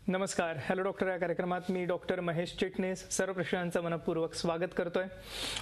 नमस्कार. Hello doctor या कार्यक्रमात मी डॉक्टर महेश चिटणीस सर्व प्रेक्षकांचं मनपूर्वक स्वागत करतोय.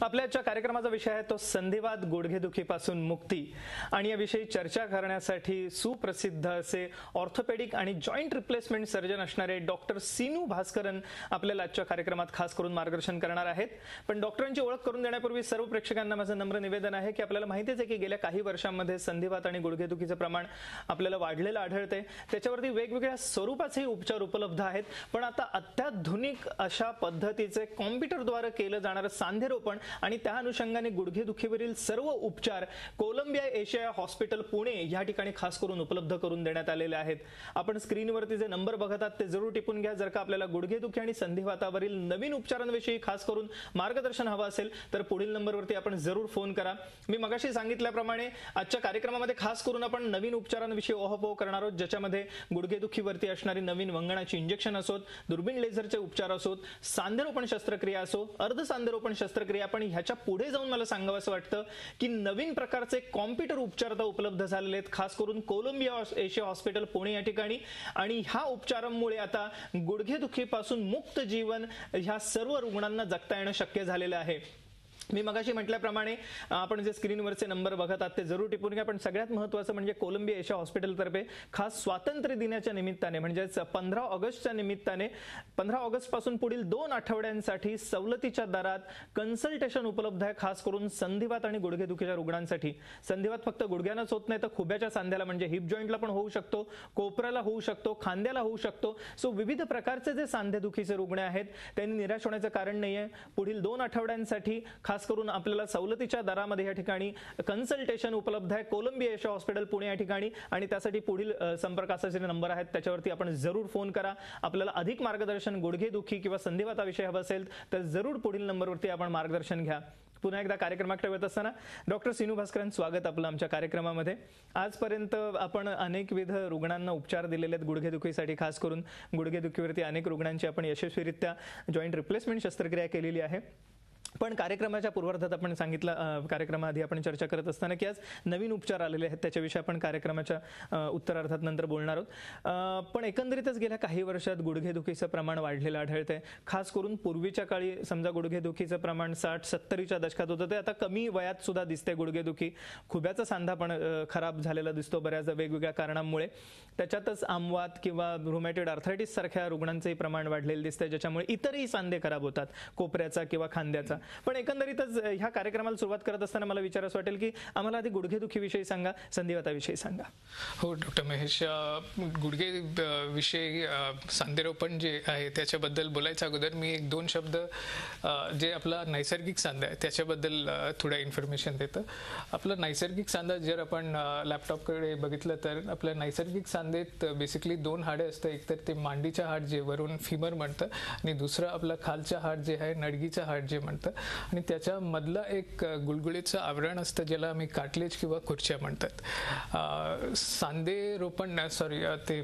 आपल्या आजच्या कार्यक्रमाचा विषय आहे तो संधिवात गुडघेदुखीपासून मुक्ती. आणि याविषयी चर्चा करण्यासाठी सुप्रसिद्ध असे ऑर्थोपेडिक आणि जॉईंट रिप्लेसमेंट सर्जन असणारे डॉक्टर सीनू भास्करन आपल्याला आजच्या कार्यक्रमात खास करून मार्गदर्शन करणार आहेत. पण डॉक्टरांची ओळख करून देण्यापूर्वी सर्व प्रेक्षकांना माझं नम्र निवेदन आहे की आपल्याला माहितीच आहे की गेल्या काही वर्षांमध्ये संधिवात आणि गुडघेदुखीचं प्रमाण आपल्याला वाढलेलं आढळते. त्याच्यावरती वेगवेगळ्या स्वरूपाचे उपचार उपलब्ध आहेत. पण आता अत्याधुनिक अशा पद्धतीचे कॉम्प्युटरद्वारे केलं जाणारं सांधेरोपण आणि त्या अनुषंगाने गुडघेदुखीवरील सर्व उपचार कोलंबिया एशिया हॉस्पिटल पुणे या ठिकाणी खास करून उपलब्ध करून देण्यात आलेले आहेत. आपण स्क्रीनवरती जे नंबर बघत आहात ते जरूर टिपून घ्या. जर का आपल्याला गुडघेदुखी आणि संधिवातावरील नवीन उपचारांविषयी खास करून मार्गदर्शन हवं असेल तर पुढील नंबरवरती आपण जरूर फोन करा. मी मगाशी सांगितल्याप्रमाणे आजच्या कार्यक्रमामध्ये खास करून आपण नवीन उपचारांविषयी ओहपोह करणार आहोत, ज्याच्यामध्ये गुडघेदुखीवरती असणारी नवीन वंगणाची इंजेक्शन असोत, दुर्बीण लेझरचे उपचार असोत, सांधेरोपण शस्त्रक्रिया असो, अर्ध सांधेरोपण शस्त्रक्रिया. पण ह्याच्या पुढे जाऊन मला सांगावं असं वाटतं की नवीन प्रकारचे कॉम्प्युटर उपचार आता उपलब्ध झालेले आहेत, खास करून कोलंबिया एशिया हॉस्पिटल पुणे या ठिकाणी. आणि ह्या उपचारांमुळे आता गुडघेदुखीपासून मुक्त जीवन ह्या सर्व रुग्णांना जगता येणं शक्य झालेलं आहे. मी मगाशी म्हटल्याप्रमाणे आपण जे स्क्रीनवरचे नंबर बघत आहात ते जरूर टिपून घ्या. पण सगळ्यात महत्त्वाचं म्हणजे कोलंबिया एशिया हॉस्पिटलतर्फे खास स्वातंत्र्य दिनाच्या निमित्ताने म्हणजेच 15 ऑगस्टच्या निमित्ताने 15 ऑगस्ट पासून पुढील 2 आठवड्यांसाठी सवलतीच्या दरात कन्सल्टेशन उपलब्ध आहे, खास करून संधिवात आणि गुडघेदुखीच्या रुग्णांसाठी. संधिवात फक्त गुडघ्यानंच होत नाही तर खुब्याच्या सांध्याला म्हणजे हिप जॉईंटला पण होऊ शकतो, कोपऱ्याला होऊ शकतो, खांद्याला होऊ शकतो. सो विविध प्रकारचे जे सांधेदुखीचे रुग्ण आहेत त्यांनी निराश होण्याचं कारण नाहीये. पुढील 2 आठवड्यांसाठी खास करून आपल्याला सवलतीच्या दरामध्ये या ठिकाणी कन्सल्टेशन उपलब्ध आहे कोलंबिया एशिया हॉस्पिटल पुणे या ठिकाणी. आणि त्यासाठी पुढील संपर्काचे नंबर आहेत त्याच्यावरती आपण जरूर फोन करा. आपल्याला अधिक मार्गदर्शन गुडघेदुखी किंवा संधिवाताविषयी हवं असेल तर जरूर पुढील नंबरवरती आपण मार्गदर्शन घ्या. पुन्हा एकदा कार्यक्रमाकडे येत असताना डॉक्टर सीनू भास्करन, स्वागत आपलं आमच्या कार्यक्रमामध्ये. आजपर्यंत आपण अनेकविध रुग्णांना उपचार दिलेले आहेत गुडघेदुखीसाठी. खास करून गुडघेदुखीवरती अनेक रुग्णांची आपण यशस्वीरित्या जॉईंट रिप्लेसमेंट शस्त्रक्रिया केलेली आहे. पण कार्यक्रमाच्या पूर्वार्धात आपण सांगितलं, कार्यक्रमाआधी आपण चर्चा करत असताना की आज नवीन उपचार आलेले आहेत, त्याच्याविषयी आपण कार्यक्रमाच्या उत्तरार्धात नंतर बोलणार आहोत. पण एकंदरीतच गेल्या काही वर्षात गुडघेदुखीचं प्रमाण वाढलेलं आढळतंय. खास करून पूर्वीच्या काळी समजा गुडघेदुखीचं प्रमाण 60-70च्या दशकात होतं, ते आता कमी वयात सुद्धा दिसते गुडघेदुखी. खुब्याचा सांधा पण खराब झालेला दिसतो बऱ्याच वेगवेगळ्या कारणांमुळे. त्याच्यातच आमवात किंवा रुमॅटॉइड आर्थरायटिस सारख्या रुग्णांचंही प्रमाण वाढलेलं दिसतंय, ज्याच्यामुळे इतरही सांधे खराब होतात, कोपऱ्याचा किंवा खांद्याचा. पण एकंदरीतच ह्या कार्यक्रमाला सुरुवात करत असताना मला विचारायचं वाटेल की आम्हाला आधी गुडघेदुखीविषयी सांगा, संधिवाताविषयी सांगा. हो डॉक्टर महेश, गुडघे विषयी सांधेरोपण जे आहे त्याच्याबद्दल बोलायच्या अगोदर मी 1-2 शब्द जे आपला नैसर्गिक सांधा आहे त्याच्याबद्दल थोडं इन्फॉर्मेशन देतं. आपलं नैसर्गिक सांधा जर आपण लॅपटॉपकडे बघितलं तर आपल्या नैसर्गिक सांधेत बेसिकली 2 हाडे असतं. एक तर ते मांडीचं हाड जे वरून फिमर म्हणतं आणि दुसरं आपलं खालचं हाड जे आहे नडगीचं हाड जे म्हणतं. आणि त्याच्या मधलं एक गुळगुळीचं आवरण असतं ज्याला आम्ही कार्टिलेज किंवा खुर्च्या म्हणतात. सांधेरोपण ते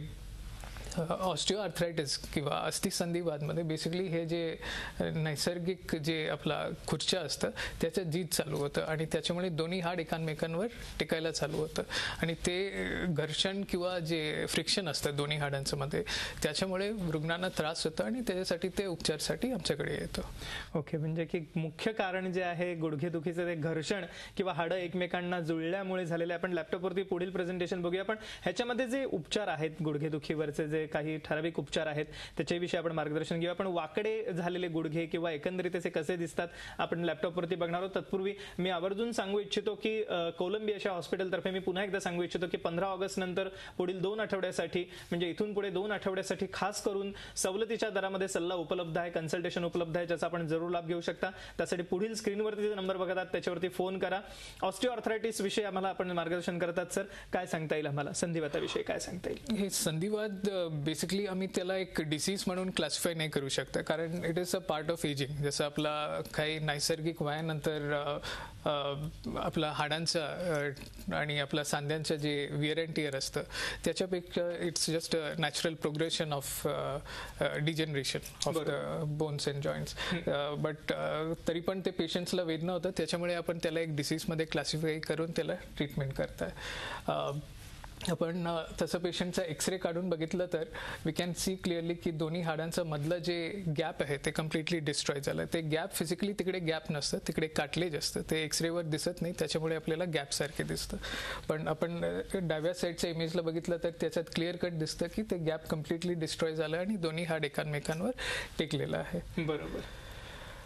ऑस्टिओआर्थरायटिस किंवा अस्थिसंधिवातमध्ये बेसिकली हे जे नैसर्गिक जे आपला खुर्च्या असतं त्याचं जीज चालू होतं आणि त्याच्यामुळे दोन्ही हाड एकमेकांवर टिकायला चालू होतं आणि ते घर्षण किंवा जे फ्रिक्शन असतं दोन्ही हाडांचं मध्ये त्याच्यामुळे रुग्णांना त्रास होतो आणि त्याच्यासाठी ते उपचारासाठी आमच्याकडे येतो. ओके, म्हणजे की मुख्य कारण जे आहे गुडघेदुखीचं ते घर्षण किंवा हाडं एकमेकांना जुळल्यामुळे झालेले. आपण लॅपटॉपवरती पुढील प्रेझेंटेशन बघूया. पण ह्याच्यामध्ये जे उपचार आहेत गुडघेदुखीवरचे जे काही ठराविक उपचार आहेत त्याच्याविषयी आपण मार्गदर्शन घेऊया. पण वाकडे झालेले गुडघे किंवा एकंदरीत ते कसे दिसतात आपण लॅपटॉपवरती बघणार आहोत. तत्पूर्वी मी आवर्जून सांगू इच्छितो की कोलंबिया एशिया हॉस्पिटलतर्फे मी पुन्हा एकदा सांगू इच्छितो की 15 ऑगस्ट नंतर पुढील 2 आठवड्यासाठी म्हणजे इथून पुढे 2 आठवड्यासाठी खास करून सवलतीच्या दरामध्ये सल्ला उपलब्ध आहे, कन्सल्टेशन उपलब्ध आहे, ज्याचा आपण जरूर लाभ घेऊ शकता. त्यासाठी पुढील स्क्रीनवरती जे नंबर बघतात त्याच्यावरती फोन करा. ऑस्टिओआर्थरायटिस विषयी आम्हाला आपण मार्गदर्शन करतात. सर, काय सांगता येईल आम्हाला संधिवाताविषयी, काय सांगता येईल? हे संधिवात बेसिकली आम्ही त्याला एक डिसीज म्हणून क्लासिफाय नाही करू शकत, कारण it is a part of ageing. जसं आपला काही नैसर्गिक वयानंतर आपला हाडांचा आणि आपला सांध्यांचं जे विअर अँड टिअर असतं त्याच्यापेक्षा it's just a natural progression of degeneration of the bones and joints. But तरी पण ते पेशंट्सला वेदना होतं, त्याच्यामुळे आपण त्याला एक डिसीजमध्ये क्लासिफाय करून त्याला ट्रीटमेंट करताय. आपण तसं पेशंटचा एक्सरे काढून बघितलं तर वी कॅन सी क्लिअरली की दोन्ही हाडांचं मधलं जे गॅप आहे ते कम्प्लिटली डिस्ट्रॉय झालं. ते गॅप फिजिकली तिकडे गॅप नसतं, तिकडे कार्टिलेज असतं, ते एक्सरेवर दिसत नाही, त्याच्यामुळे आपल्याला गॅप सारखे दिसतं. पण आपण डाव्या साईडच्या इमेजला बघितलं तर त्याच्यात क्लिअर कट दिसतं की ते गॅप कम्प्लिटली डिस्ट्रॉय झालं आणि दोन्ही हाड एकामेकांवर टेकलेलं आहे. बरोबर.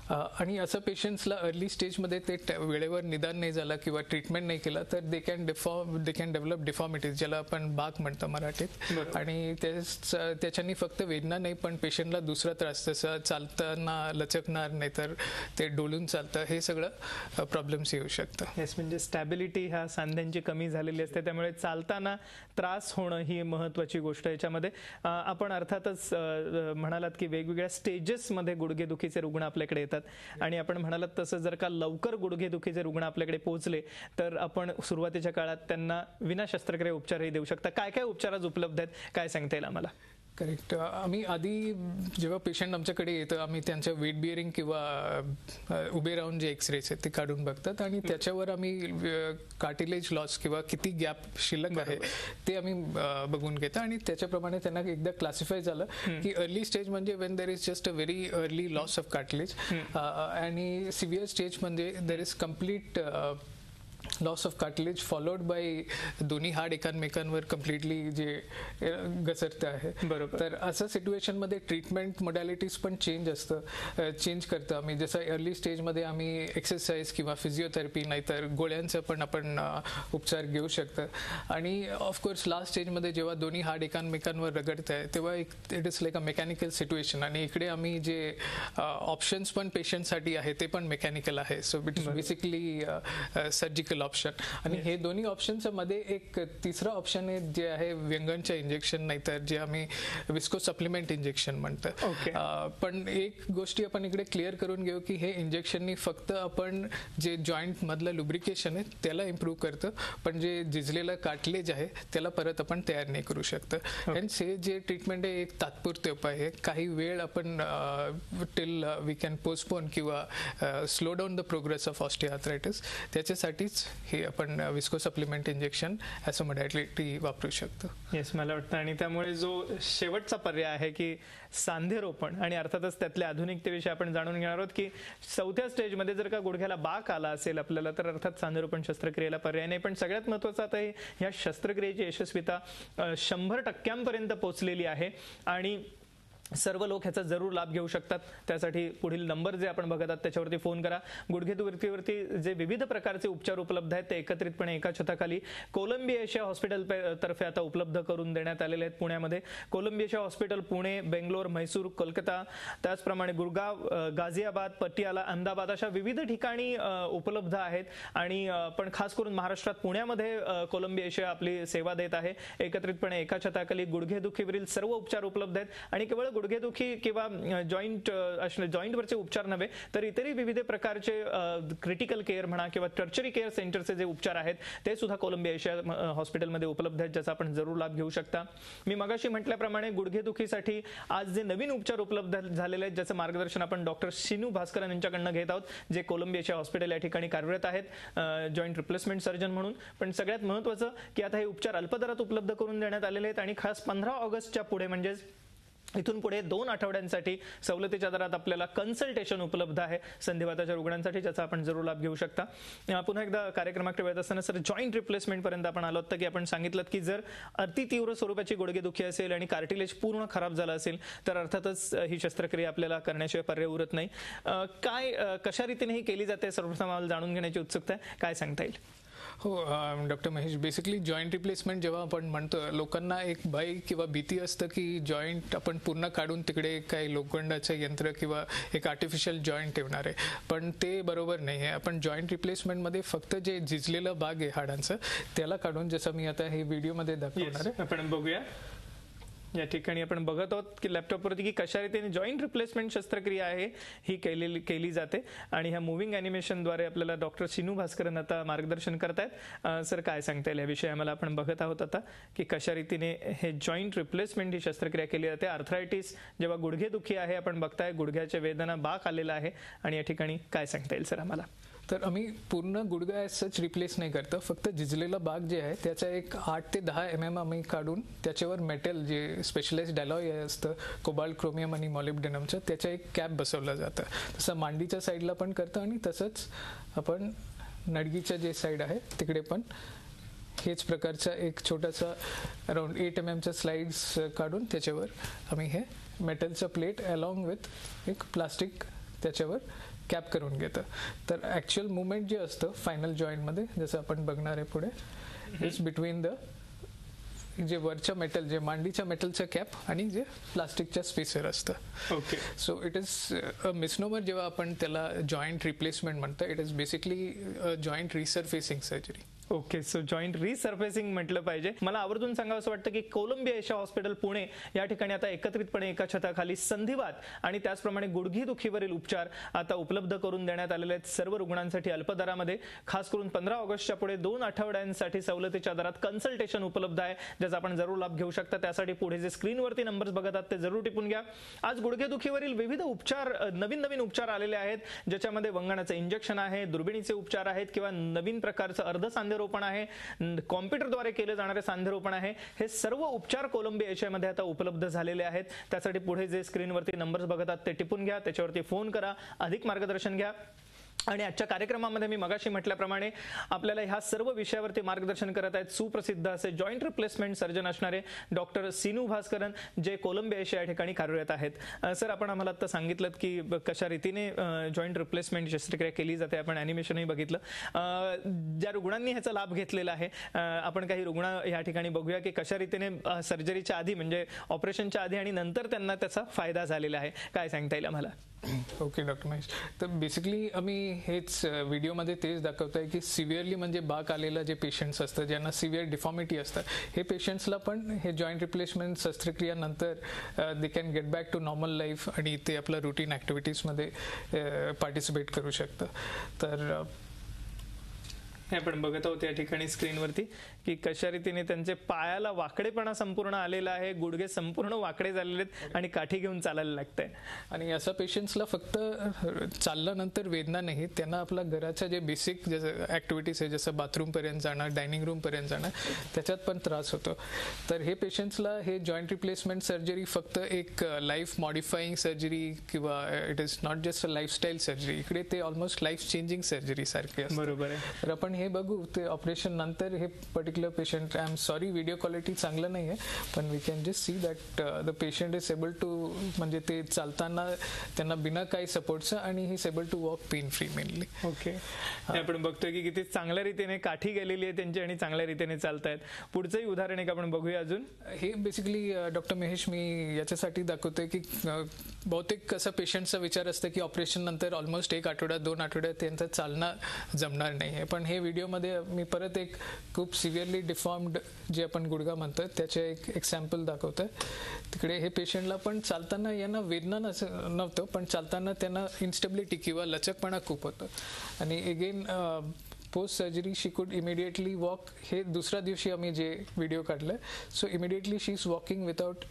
आणि असं पेशंट्सला अर्ली स्टेजमध्ये ते वेळेवर निदान नाही झालं किंवा ट्रीटमेंट नाही केलं तर दे कॅन डेव्हलप डिफॉर्मिटीज, ज्याला आपण बाक म्हणतो मराठीत. आणि त्याच्यानी फक्त वेदना नाही पण पेशंटला दुसरा त्रास, जसं चालताना लचकणार नाही तर ते डोलून चालतं, हे सगळं प्रॉब्लेम्स येऊ शकतं. येस, म्हणजे स्टॅबिलिटी ह्या सांध्यांची कमी झालेली असते, त्यामुळे चालताना त्रास होणं ही महत्त्वाची गोष्ट. याच्यामध्ये आपण अर्थातच म्हणालात की वेगवेगळ्या स्टेजेसमध्ये गुडघेदुखीचे रुग्ण आपल्याकडे येतात आणि आपण म्हणालात तसं जर का लवकर गुडघेदुखीचे रुग्ण आपल्याकडे पोहोचले तर आपण सुरुवातीच्या काळात त्यांना विना शस्त्रक्रिया उपचारही देऊ शकता. काय काय उपचार आज उपलब्ध आहेत, काय सांगता येईल आम्हाला? करेक्ट. आम्ही आधी जेव्हा पेशंट आमच्याकडे येतं आम्ही त्यांच्या वेट बिअरिंग किंवा उभे राहून जे एक्सरेज आहेत ते काढून बघतात आणि त्याच्यावर आम्ही कार्टिलेज लॉस किंवा किती गॅप शिल्लक आहे ते आम्ही बघून घेतो आणि त्याच्याप्रमाणे त्यांना एकदा क्लासिफाय झालं की अर्ली स्टेज म्हणजे when there is just a very early loss of cartilage आणि सिव्हिअर स्टेज म्हणजे there is complete loss of cartilage followed by दोन्ही हाड एकामेकांवर कम्प्लिटली जे घसरते आहे. बरोबर. तर असं सिच्युएशनमध्ये ट्रीटमेंट मोडॅलिटीज पण चेंज करतं आम्ही. जसं अर्ली स्टेजमध्ये आम्ही एक्सरसाइज किंवा फिजिओथेरपी नाहीतर गोळ्यांचं पण आपण उपचार घेऊ शकतो. आणि ऑफकोर्स लास्ट स्टेजमध्ये जेव्हा दोन्ही हाड एकामेकांवर रगडत आहे तेव्हा it is like a mechanical situation आणि इकडे आम्ही जे ऑप्शन्स पण पेशंटसाठी आहे ते पण मेकॅनिकल आहे. So it is basically surgical option. आणि हे दोन्ही ऑप्शनच्या मध्ये एक तिसरा ऑप्शन आहे जे आहे व्यंगणच्या इंजेक्शन नाहीतर जे आम्ही विस्को सप्लिमेंट इंजेक्शन म्हणतो. पण एक गोष्टी आपण इकडे क्लिअर करून घेऊ की हे इंजेक्शननी फक्त आपण जे जॉईंट मधलं लुब्रिकेशन आहे त्याला इम्प्रूव्ह करतं, पण जे झिजलेलं कार्टिलेज आहे त्याला परत आपण तयार नाही करू शकतो. हेन्स हे जे ट्रीटमेंट आहे एक तात्पुरते उपाय आहे. काही वेळ आपण टिल वी कॅन पोस्टपोन किंवा slow down the progress of osteoarthritis, त्याच्यासाठीच हे आपण visco supplement injection as a modality वापरू शकतो. येस, मला वाटतं. आणि त्यामुळे जो शेवटचा पर्याय आहे की सांधेरोपण, आणि अर्थातच त्यातल्या आधुनिकतेविषयी आपण जाणून घेणार आहोत की 4थ्या स्टेजमध्ये जर का गुडघ्याला बाक आला असेल आपल्याला तर अर्थात सांधेरोपण शस्त्रक्रियेला पर्याय नाही. पण सगळ्यात महत्त्वाचं आता ह्या शस्त्रक्रियेची यशस्वीता 100% पोहोचलेली आहे आणि सर्व लोक ह्याचा जरूर लाभ घेऊ शकतात. त्यासाठी पुढील नंबर जे आपण बघत आहात त्याच्यावरती फोन करा. गुडघेदुखीवरती जे विविध प्रकारचे उपचार उपलब्ध आहेत ते एकत्रितपणे एका छताखाली कोलंबिया एशिया हॉस्पिटल तर्फे आता उपलब्ध करून देण्यात आलेले आहेत. पुण्यामध्ये Columbia Asia hospital Pune, Bangalore, Mysore, Kolkata, त्याचप्रमाणे गुरगाव, गाझियाबाद, पटियाला, अहमदाबाद अशा विविध ठिकाणी उपलब्ध आहेत. आणि पण खास करून महाराष्ट्रात पुण्यामध्ये कोलंबिया एशिया आपली सेवा देत आहे. एकत्रितपणे एका छताखाली गुडघेदुखीवरील सर्व उपचार उपलब्ध आहेत. आणि केवळ गुडघेदुखी किंवा जॉईंटवरचे उपचार नव्हे तर इतरही विविध प्रकारचे क्रिटिकल केअर म्हणा किंवा टर्चरी केअर सेंटरचे जे उपचार आहेत ते सुद्धा कोलंबिया एशिया हॉस्पिटलमध्ये उपलब्ध आहेत, ज्याचा आपण जरूर लाभ घेऊ शकता. मी मगाशी म्हटल्याप्रमाणे गुडघेदुखीसाठी आज जे नवीन उपचार उपलब्ध झालेले आहेत ज्याचं मार्गदर्शन आपण डॉक्टर शिनू भास्करन यांच्याकडनं घेत आहोत, जे कोलंबिया एशिया हॉस्पिटल या ठिकाणी कार्यरत आहेत जॉईंट रिप्लेसमेंट सर्जन म्हणून. पण सगळ्यात महत्त्वाचं की आता हे उपचार अल्पदरात उपलब्ध करून देण्यात आलेले आहेत आणि खास 15 ऑगस्टच्या पुढे म्हणजेच इथून पुढे 2 आठवड्यांसाठी सवलतीच्या दरात आपल्याला कन्सल्टेशन उपलब्ध आहे संधिवाताच्या रुग्णांसाठी, ज्याचा आपण जरूर लाभ घेऊ शकता. पुन्हा एकदा कार्यक्रमाकडे वेळत असताना सर जॉईंट रिप्लेसमेंट पर्यंत आपण आलो होतं की आपण सांगितलं की जर अति तीव्र स्वरूपाची गुडघेदुखी असेल आणि कार्टिलेज पूर्ण खराब झालं असेल तर अर्थातच ही शस्त्रक्रिया आपल्याला करण्याशिवाय पर्याय उरत नाही. कशा रीतीने ही केली जाते सर्वप्रथम आम्हाला जाणून घेण्याची उत्सुकता आहे, काय सांगता येईल? हो doctor Mahesh, basically joint replacement जेव्हा आपण म्हणतो लोकांना एक भय किंवा भीती असतं की जॉईंट आपण पूर्ण काढून तिकडे काही लोखंडाचं यंत्र किंवा एक आर्टिफिशियल जॉईंट ठेवणार आहे, पण ते बरोबर नाही आहे. आपण जॉईंट रिप्लेसमेंटमध्ये फक्त जे झिजलेलं भाग आहे हाडांचं त्याला काढून, जसं मी आता हे व्हिडिओमध्ये दाखवणार आहे, आपण बघूया. या ठिकाणी आपण बघत आहोत की लॅपटॉपवरती की कशा रीतीने जॉईंट रिप्लेसमेंट शस्त्रक्रिया आहे ही केली जाते आणि ह्या मुव्हिंग ॲनिमेशनद्वारे आपल्याला डॉक्टर सिनू भास्करन आता मार्गदर्शन करतायत. सर काय सांगता येईल याविषयी आम्हाला? आपण बघत आहोत आता की कशा रीतीने हे जॉईंट रिप्लेसमेंट ही शस्त्रक्रिया केली जाते. आर्थरायटिस जेव्हा गुडघेदुखी आहे, आपण बघताय गुडघ्याच्या वेदना बाक आलेला आहे आणि या ठिकाणी काय सांगता येईल सर आम्हाला? तर आम्ही पूर्ण गुडघा ॲज सच रिप्लेस नाही करतो, फक्त झिजलेला भाग जे आहे त्याचा एक 8 ते 10 mm आम्ही काढून त्याच्यावर मेटल जे स्पेशलाइज्ड अलॉय असतं कोबाल्ट, क्रोमियम आणि मॉलिब्डेनमचं, त्याचा एक कॅप बसवलं जातं. तसं मांडीच्या साईडला पण करतं आणि तसंच आपण नडगीच्या जे साईड आहे तिकडे पण हेच प्रकारचा एक छोटासा अराउंड 8 mm स्लाइड्स काढून त्याच्यावर आम्ही हे मेटलचं प्लेट अलॉंग विथ एक प्लास्टिक त्याच्यावर कॅप करून घेतं. तर ॲक्च्युअल मुवमेंट जे असतं फायनल जॉईंटमध्ये, जसं आपण बघणार आहे पुढे, इट्स बिटवीन द जे वरच्या मेटल, जे मांडीच्या मेटलचं कॅप आणि जे प्लास्टिकच्या स्पेसर असतं. Okay. So it is a misnomer जेव्हा आपण त्याला जॉईंट रिप्लेसमेंट म्हणतो. It is basically joint resurfacing surgery. Okay. So joint resurfacing म्हटलं पाहिजे. मला आवर्जून सांगावं असं वाटतं की कोलंबिया एशिया हॉस्पिटल पुणे या ठिकाणी आता एकत्रितपणे एका छताखाली संधिवात आणि त्याचप्रमाणे गुडघेदुखीवरील उपचार आता उपलब्ध करून देण्यात आलेले आहेत सर्व रुग्णांसाठी अल्प दरामध्ये. खास करून 15 ऑगस्टच्या पुढे 2 आठवड्यांसाठी सवलतीच्या दरात कन्सल्टेशन उपलब्ध आहे, ज्याचा आपण जरूर लाभ घेऊ शकता. त्यासाठी पुढे जे स्क्रीनवरती नंबर्स बघत आहात ते जरूर टिपून घ्या. आज गुडघेदुखीवरील विविध उपचार, नवीन उपचार आलेले आहेत, ज्याच्यामध्ये वंगणाचं इंजेक्शन आहे, दुर्बिणीचे उपचार आहेत किंवा नवीन प्रकारचं अर्धसांधेरोपण आहे, कॉम्प्युटरद्वारे केले जाणारे सांधेरोपण आहे. हे सर्व उपचार कोलंबिया एशियामध्ये आता उपलब्ध झालेले आहेत. त्यासाठी पुढे जे स्क्रीनवरती नंबर्स बघत आहात ते टिपून घ्या, त्याच्यावरती फोन करा, अधिक मार्गदर्शन घ्या. आणि आजच्या कार्यक्रमामध्ये मी मगाशी म्हटल्याप्रमाणे आपल्याला ह्या सर्व विषयावरती मार्गदर्शन करत आहेत सुप्रसिद्ध असे जॉईंट रिप्लेसमेंट सर्जन असणारे डॉक्टर सिनू भास्करन, जे कोलंबिया एशिया या ठिकाणी कार्यरत आहेत. सर, आपण आम्हाला आता सांगितलं की कशा रीतीने जॉईंट रिप्लेसमेंट शस्त्रक्रिया केली जाते, आपण ॲनिमेशनही बघितलं. ज्या रुग्णांनी ह्याचा लाभ घेतलेला आहे, आपण काही रुग्ण या ठिकाणी बघूया की कशा रीतीने सर्जरीच्या आधी म्हणजे ऑपरेशनच्या आधी आणि नंतर त्यांना त्याचा फायदा झालेला आहे. काय सांगता येईल आम्हाला? Okay doctor Mahesh. तर बेसिकली आम्ही हेच व्हिडिओमध्ये तेच दाखवतोय की सिव्हिअरली म्हणजे बाक आलेलं जे पेशंट्स असतात, ज्यांना सिव्हिअर डिफॉर्मिटी असतात, हे पेशंट्सला पण हे जॉईंट रिप्लेसमेंट शस्त्रक्रिया नंतर they can get back to normal life आणि ते आपल्या रुटीन ॲक्टिव्हिटीजमध्ये पार्टिसिपेट करू शकतं. तर हे आपण बघत आहोत या ठिकाणी स्क्रीनवरती की कशा रीतीने त्यांचे पायाला वाकडेपणा संपूर्ण आलेला आहे, गुडघे संपूर्ण वाकडे झालेले आहेत आणि काठी घेऊन चालायला लागतंय. आणि अशा पेशंट्सला फक्त चालल्यानंतर वेदना नाही, त्यांना आपल्या घराच्या जे बेसिक जसं ॲक्टिव्हिटीज आहे, जसं बाथरूमपर्यंत जाणं, डायनिंग रूमपर्यंत जाणं, त्याच्यात पण त्रास होतो. तर हे पेशंट्सला हे जॉईंट रिप्लेसमेंट सर्जरी फक्त एक लाईफ मॉडिफाईंग सर्जरी किंवा it is not just a lifestyle surgery, इकडे ते ऑलमोस्ट लाईफ चेंजिंग सर्जरी सारखे असते. बरोबर आहे. तर आपण हे बघू ते ऑपरेशन नंतर हे particular patient, I am sorry video quality चांगलं नाही आहे, पण we can just see that the patient is able to, म्हणजे ते चालताना त्यांना बिना काही सपोर्टचं आणि he is able to walk pain free mainly. Okay. आपण बघतोय की किती चांगल्या रीतीने काठी गेलेली आहे त्यांची आणि चांगल्या रीतीने चालतायत. पुढचंही उदाहरण एक आपण बघूया अजून. हे बेसिकली डॉक्टर महेश मी याच्यासाठी दाखवतोय की बहुतेक कसं पेशंटचा विचार असतं की ऑपरेशन नंतर ऑलमोस्ट 1 आठवड्यात 2 आठवड्यात त्यांचं चालणं जमणार नाही आहे, पण हे व्हिडिओमध्ये मी परत एक खूप सिव्हिअरली डिफॉर्म्ड जे आपण गुडघा म्हणतो त्याचे एक एक्झाम्पल दाखवतोय. तिकडे हे पेशंटला पण चालताना यांना वेदना नव्हतं, पण चालताना त्यांना इन्स्टेबिलिटी किंवा लचकपणा खूप होतं. आणि अगेन पोस्ट सर्जरी शी कुड इमिडिएटली वॉक. हे दुसऱ्या दिवशी आम्ही जे व्हिडिओ काढलं, so immediately she is walking without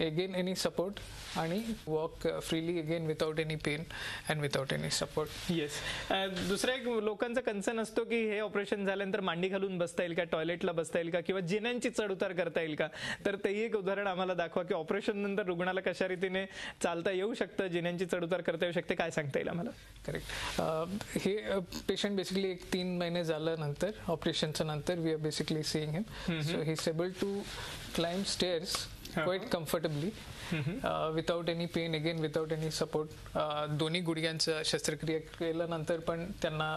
again any support आणि walk freely again without any pain and without any support. Yes. दुसरा एक लोकांचा कन्सर्न असतो की हे ऑपरेशन झाल्यानंतर मांडी घालून बसता येईल का, टॉयलेटला बसता येईल का किंवा जिन्यांची चढ उतार करता येईल का. तर तेही एक उदाहरण आम्हाला दाखवा की ऑपरेशन नंतर रुग्णाला कशा रीतीने चालता येऊ शकतं, जिन्यांची चढ उतार करता येऊ शकते. काय सांगता येईल आम्हाला? करेक्ट. हे पेशंट बेसिकली 1-3 महिने झाल्यानंतर ऑपरेशनच्या नंतर we are basically seeing him. So he is able to climb stairs quite comfortably without any pain, again without any support. दोन्ही गुडघ्यांचं शस्त्रक्रिया केल्यानंतर पण त्यांना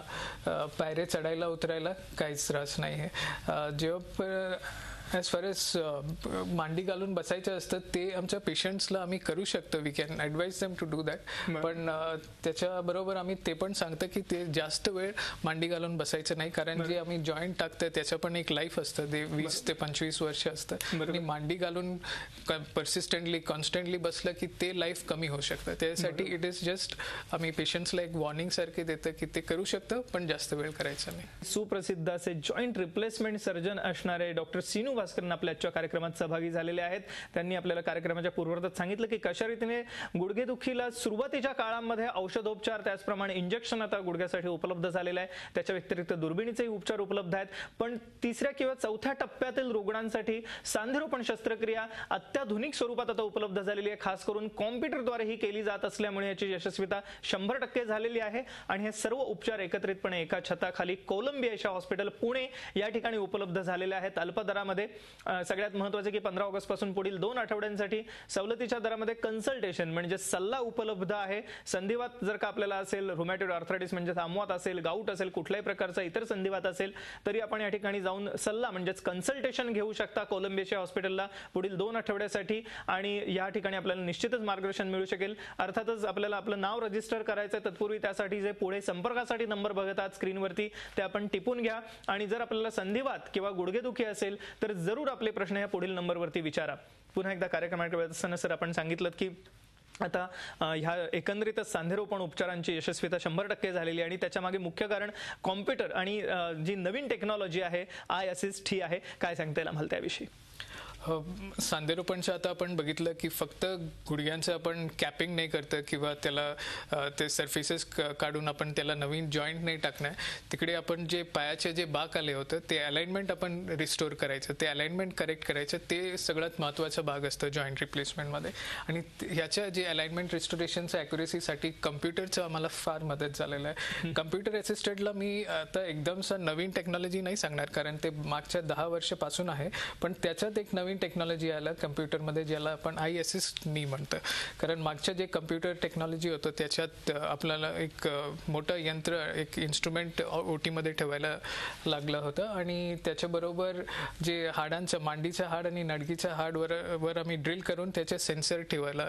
पायऱ्या चढायला उतरायला काहीच त्रास नाही आहे. जेव्हा ॲज फार एज मांडी घालून बसायचं असतं ते आमच्या पेशंट्सला आम्ही करू शकतो. We can advise them to do that. पण त्याच्याबरोबर आम्ही ते पण सांगतो की ते जास्त वेळ मांडी घालून बसायचं नाही, कारण जे आम्ही जॉईंट टाकतं त्याचं पण एक लाईफ असतं, ते 20 ते 25 वर्ष असतं. आणि मांडी घालून परसिस्टंटली कॉन्स्टंटली बसलं की ते लाईफ कमी होऊ शकतं. त्यासाठी इट इज जस्ट आम्ही पेशंट्सला एक वॉर्निंग सारखे देतं की ते करू शकतं पण जास्त वेळ करायचं नाही. सुप्रसिद्ध असे जॉईंट रिप्लेसमेंट सर्जन असणारे डॉक्टर सीनू भास्करन आपल्या आजच्या कार्यक्रमात सहभागी झालेले आहेत. त्यांनी आपल्याला कार्यक्रमाच्या पूर्वार्धात सांगितलं की कशा रीतीने गुडघेदुखीला सुरुवातीच्या काळामध्ये औषधोपचार त्याचप्रमाणे इंजेक्शन आता गुडघ्यासाठी उपलब्ध झालेलं आहे. त्याच्या व्यतिरिक्त दुर्बिणीचे उपचार उपलब्ध आहेत. पण तिसऱ्या किंवा चौथ्या टप्प्यातील रुग्णांसाठी सांधेरोपण शस्त्रक्रिया अत्याधुनिक स्वरूपात आता उपलब्ध झालेली आहे. खास करून कॉम्प्युटरद्वारे ही केली जात असल्यामुळे याची यशस्वीता 100% झालेली आहे. आणि हे सर्व उपचार एकत्रितपणे एका छताखाली कोलंबिया एशिया हॉस्पिटल पुणे या ठिकाणी उपलब्ध झालेले आहेत अल्प दरामध्ये. सगळ्यात महत्त्वाचे की 15 ऑगस्ट पासून पुढील 2 आठवड्यांसाठी सवलतीच्या दरामध्ये कन्सल्टेशन म्हणजे सल्ला उपलब्ध आहे. संधिवात जर का आपल्याला असेल, रुमॅटॉइड आर्थरायटिस म्हणजे आमवात असेल, गाऊट असेल, कुठल्याही प्रकारचा इतर संधिवात असेल तरी आपण या ठिकाणी जाऊन सल्ला म्हणजेच कन्सल्टेशन घेऊ शकता कोलंबिया एशिया हॉस्पिटलला पुढील 2 आठवड्यासाठी. आणि या ठिकाणी आपल्याला निश्चितच मार्गदर्शन मिळू शकेल. अर्थातच आपल्याला आपलं नाव रजिस्टर करायचं आहे. तत्पूर्वी त्यासाठी जे पुढे संपर्कासाठी नंबर बघत आहात स्क्रीनवरती ते आपण टिपून घ्या. आणि जर आपल्याला संधिवात किंवा गुडघेदुखी असेल तर जरूर आपले प्रश्न या पुढील नंबरवरती विचारा. पुन्हा एकदा कार्यक्रमाकडे वेळ असताना सर आपण सांगितलं की आता ह्या एकंदरीतच सांधेरोपण उपचारांची यशस्वीता 100% झालेली आहे. आणि त्याच्या मागे मुख्य कारण कॉम्प्युटर आणि जी नवीन टेक्नॉलॉजी आहे आय असिस्ट ही आहे. काय सांगता येईल आम्हाला त्याविषयी? सांधेरोपणचं आता आपण बघितलं की फक्त गुडघ्यांचं आपण कॅपिंग नाही करतं किंवा त्याला ते सर्फेसेस काढून आपण त्याला नवीन जॉईंट नाही टाकणार. तिकडे आपण जे पायाचे जे बाक आले होतं ते अलाइनमेंट आपण रिस्टोर करायचं, ते अलाइनमेंट करेक्ट करायचं, ते सगळ्यात महत्त्वाचा भाग असतं जॉईंट रिप्लेसमेंटमध्ये. आणि ह्याच्या जे अलाइनमेंट रिस्टोरेशनच्या ॲक्युरेसीसाठी कम्प्युटरचं आम्हाला फार मदत झालेलं आहे. कम्प्युटर असिस्टेडला मी आता एकदमचा नवीन टेक्नॉलॉजी नाही सांगणार कारण ते मागच्या 10 वर्षापासून आहे. पण त्याच्यात एक नवीन टेक्नॉलॉजी आलं कम्प्युटरमध्ये ज्याला आपण आय असिस्ट नी म्हणतं. कारण मागच्या जे कम्प्युटर टेक्नॉलॉजी होतं त्याच्यात आपल्याला एक मोठं यंत्र, एक इन्स्ट्रुमेंट ओटीमध्ये ठेवायला लागलं होतं. आणि त्याच्याबरोबर जे हाडांचं, मांडीचं हाड आणि नडगीच्या हाडवर आम्ही ड्रिल करून त्याचे सेन्सर ठेवायला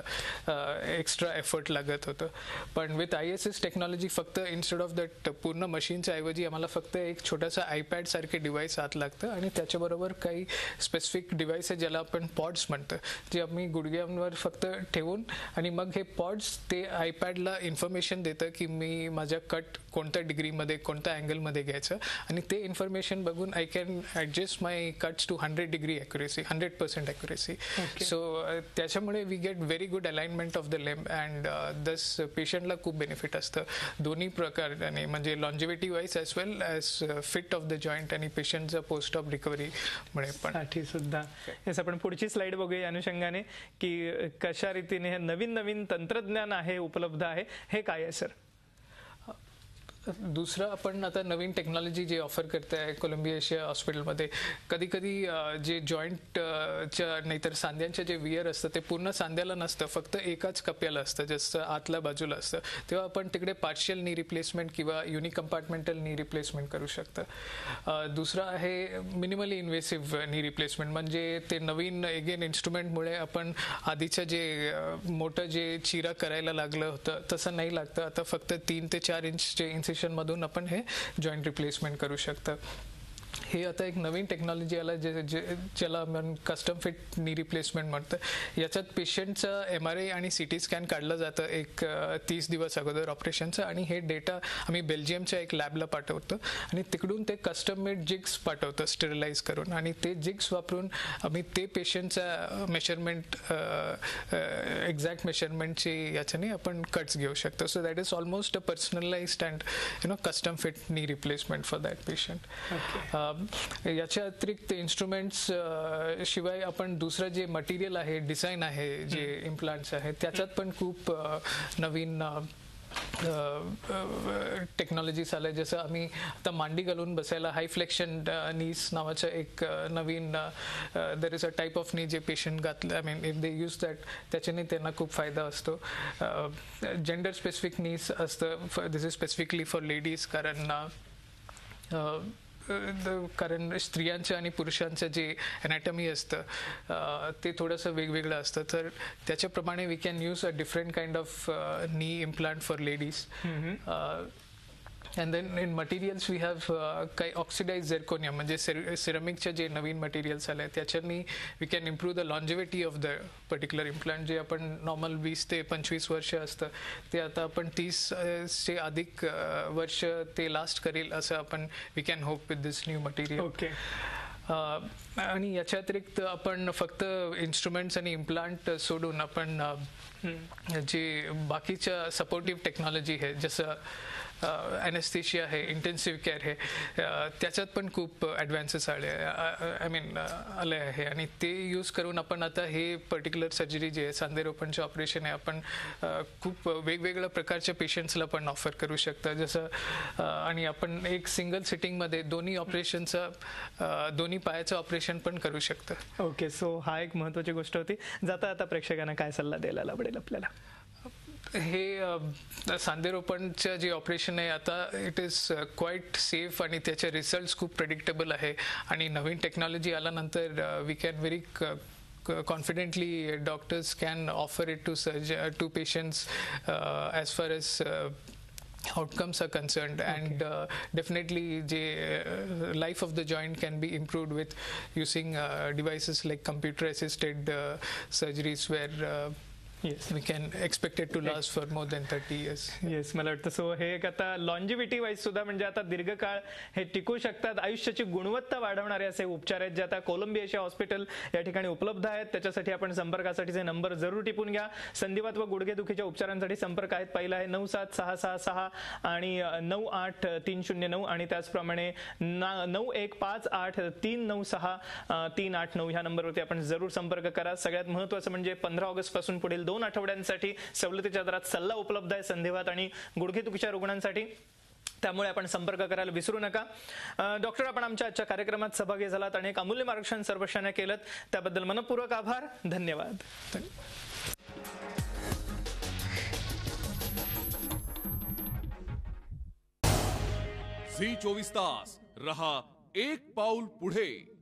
एक्स्ट्रा एफर्ट लागत होतं. पण विथ आय असिस्ट टेक्नॉलॉजी फक्त इन्स्टेड ऑफ दॅट पूर्ण मशीनच्या ऐवजी आम्हाला फक्त एक छोटासा आयपॅड सारखे डिव्हाइस आत लागतं आणि त्याच्याबरोबर काही स्पेसिफिक डिव्हाइस आहे ज्याला आपण पॉड्स म्हणतो, जे आम्ही गुडघ्यांवर फक्त ठेवून आणि मग हे पॉड्स ते आयपॅडला इन्फॉर्मेशन देतं की मी माझ्या कट कोणत्या डिग्रीमध्ये, कोणत्या अँगलमध्ये घ्यायचं आणि ते इन्फॉर्मेशन बघून I can adjust my cuts to 100 degree accuracy, 100% accuracy. So त्याच्यामुळे we get very good alignment of the limb and this पेशंटला खूप बेनिफिट असतं दोन्ही प्रकाराने, म्हणजे longevity wise as well as fit of the joint आणि पेशंटचं पोस्ट ऑफ रिकव्हरीमुळे पण. सुद्धा आपण पुढची स्लाइड बघूया या अनुषंगाने की कशा रीतीने हे नवीन नवीन तंत्रज्ञान आहे उपलब्ध आहे. हे काय आहे सर? दुसरं आपण आता नवीन टेक्नॉलॉजी जे ऑफर करते आहे कोलंबिया एशिया हॉस्पिटलमध्ये, कधी कधी जे जॉईंटच्या नाहीतर सांध्यांचे जे वियर असतं ते पूर्ण सांध्याला नसतं, फक्त एकाच कप्प्याला असतं, जसं आतल्या बाजूला असतं. तेव्हा आपण तिकडे पार्शियल नी रिप्लेसमेंट किंवा युनिकम्पार्टमेंटल नी रिप्लेसमेंट करू शकतं. दुसरं आहे मिनिमली इन्व्हेसिव्ह नी रिप्लेसमेंट, म्हणजे ते नवीन एगेन इन्स्ट्रुमेंटमुळे आपण आधीचं जे मोठं जे चिरा करायला लागलं होतं तसं नाही लागतं. आता फक्त 3 ते 4 इंचचे मधून आपण हे जॉईंट रिप्लेसमेंट करू शकतो. हे आता एक नवीन टेक्नॉलॉजी आला ज्याला आपण कस्टम फिट नी रिप्लेसमेंट म्हणतं. याच्यात पेशंटचं MRI आणि CT स्कॅन काढलं जातं एक 30 दिवस अगोदर ऑपरेशनचं आणि हे डेटा आम्ही बेल्जियमच्या एक लॅबला पाठवतो आणि तिकडून ते कस्टम मेड जिग्स पाठवतं स्टेरिलाइज करून आणि ते जिग्स वापरून आम्ही ते पेशंटचा मेजरमेंट एक्झॅक्ट मेजरमेंटची याच्याने आपण कट्स घेऊ शकतो. So that is almost a personalised and custom fit knee replacement for that patient. याच्या अतिरिक्त इन्स्ट्रुमेंट्स शिवाय आपण दुसरं जे मटेरियल आहे, डिझाईन आहे, जे इम्प्लांट्स आहेत त्याच्यात पण खूप नवीन टेक्नॉलॉजीज आल्या. जसं आम्ही आता मांडी घालून बसायला हाय फ्लेक्शन नीज नावाचं एक नवीन there is a type of knee जे पेशंट घातलं, I mean if they use that, त्याच्याने त्यांना खूप फायदा असतो. जेंडर स्पेसिफिक नीज असतं, this is specifically for ladies, कारण कारण स्त्रियांचं आणि पुरुषांचं जे अनॅटमी असतं ते थोडंसं वेगवेगळं असतं, तर त्याच्याप्रमाणे we can use a different kind of knee implant for ladies. And then in materials we have काही ऑक्सिडाइज झिर्कोनियम, म्हणजे सिरमिकचे जे नवीन मटेरियल्स आले त्याच्यानी we can improve the longevity of the particular implant. जे आपण नॉर्मल 20 ते 25 वर्ष असतं ते आता आपण 30 अधिक वर्ष ते लास्ट करेल असं आपण we can hope with this new material. Okay. आणि याच्या अतिरिक्त आपण फक्त इन्स्ट्रुमेंट्स आणि इम्प्लांट सोडून आपण जे बाकीच्या सपोर्टिव्ह टेक्नॉलॉजी आहे, जसं ॲनेस्थेशिया आहे, इंटेन्सिव्ह केअर आहे, त्याच्यात पण खूप ॲडव्हान्सेस आले आहे आणि ते यूज करून आपण आता हे पर्टिक्युलर सर्जरी जे आहे सांधेरोपणचे ऑपरेशन आहे आपण खूप वेगवेगळ्या प्रकारच्या पेशंट्सला पण ऑफर करू शकता. जसं आणि आपण एक सिंगल सिटिंगमध्ये दोन्ही ऑपरेशनचं दोन्ही पायाचं ऑपरेशन पण करू शकता. ओके. सो हा एक महत्त्वाची गोष्ट होती. जाता आता प्रेक्षकांना काय सल्ला द्यायला आवडेल आपल्याला? हे सांधेरोपणचं जे ऑपरेशन आहे आता इट इज क्वाईट सेफ आणि त्याचे रिझल्ट्स खूप प्रेडिक्टेबल आहे. आणि नवीन टेक्नॉलॉजी आल्यानंतर we can very confidently doctors can offer it to patients as far as outcomes are concerned. Okay. And definitely the life of the joint can be improved with using devices like computer assisted surgeries where Yes. we can expect it to last for more than 30 years. Yes, मला वाटतं so हे एक आता लॉन्जिव्हिटी wise सुद्धा म्हणजे आता दीर्घकाळ हे टिकू शकतात. आयुष्याची गुणवत्ता वाढवणारे असे उपचार आहेत जे आता कोलंबिया एशिया हॉस्पिटल या ठिकाणी उपलब्ध आहेत. त्याच्यासाठी आपण संपर्कासाठीचे नंबर जरूर टिपून घ्या. संधिवात व गुडघेदुखीच्या उपचारांसाठी संपर्क आहेत. पहिला आहे 97666 आणि 98309 आणि त्याचप्रमाणे 9158396389 ह्या नंबरवरती आपण जरूर संपर्क करा. सगळ्यात महत्त्वाचं म्हणजे 15 ऑगस्ट पासून पुढील 2 आठवड्यांसाठी सवलतीच्या दरात सल्ला उपलब्ध आहे संधिवात आणि गुडघेदुखीच्या रुग्णांसाठी. त्यामुळे आपण संपर्क करायला विसरू नका. डॉक्टर, आपण आमच्या आजच्या कार्यक्रमात सहभागी झालात आणि एक अमूल्य मार्गदर्शन सर्वश्रेष्ठ केलं त्याबद्दल मनपूर्वक आभार. धन्यवाद. झी 24 तास रहा एक पाऊल पुढे.